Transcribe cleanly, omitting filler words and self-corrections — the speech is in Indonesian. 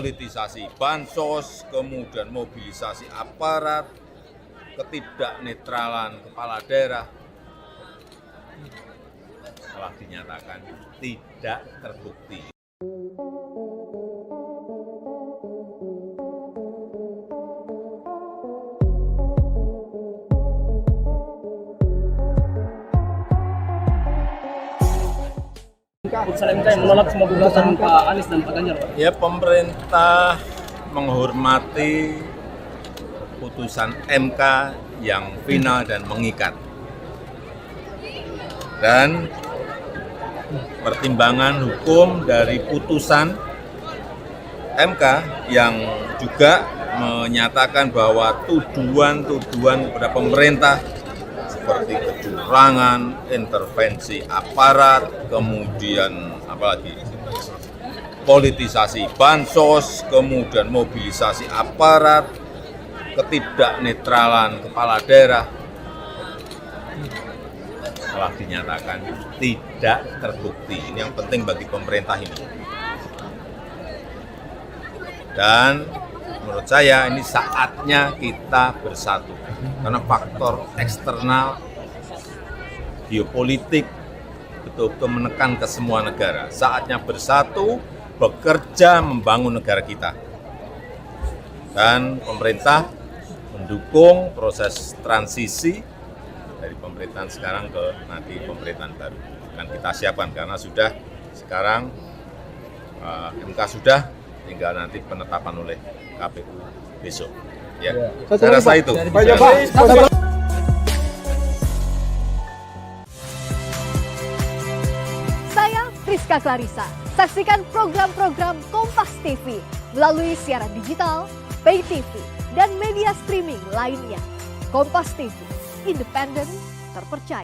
politisasi bansos, kemudian mobilisasi aparat, ketidaknetralan kepala daerah telah dinyatakan tidak terbukti. Putusan MK yang menolak semua gugatan Pak Anies dan Pak Ganjar, Pak. Ya, pemerintah menghormati putusan MK yang final dan mengikat. Dan pertimbangan hukum dari putusan MK yang juga menyatakan bahwa tuduhan-tuduhan kepada pemerintah seperti kecurangan, intervensi aparat, kemudian apalagi politisasi bansos, kemudian mobilisasi aparat, ketidaknetralan kepala daerah telah dinyatakan tidak terbukti. Ini yang penting bagi pemerintah ini. Dan menurut saya ini saatnya kita bersatu. Karena faktor eksternal, geopolitik, betul-betul menekan ke semua negara. Saatnya bersatu, bekerja membangun negara kita. Dan pemerintah mendukung proses transisi dari pemerintahan sekarang ke nanti pemerintahan baru. Akan kita siapkan karena sudah sekarang MK sudah, tinggal nanti penetapan oleh KPU besok. Ya, saya rasa itu. Saya Priska Clarissa. Saksikan program-program Kompas TV melalui siaran digital, pay TV, dan media streaming lainnya. Kompas TV, independen, terpercaya.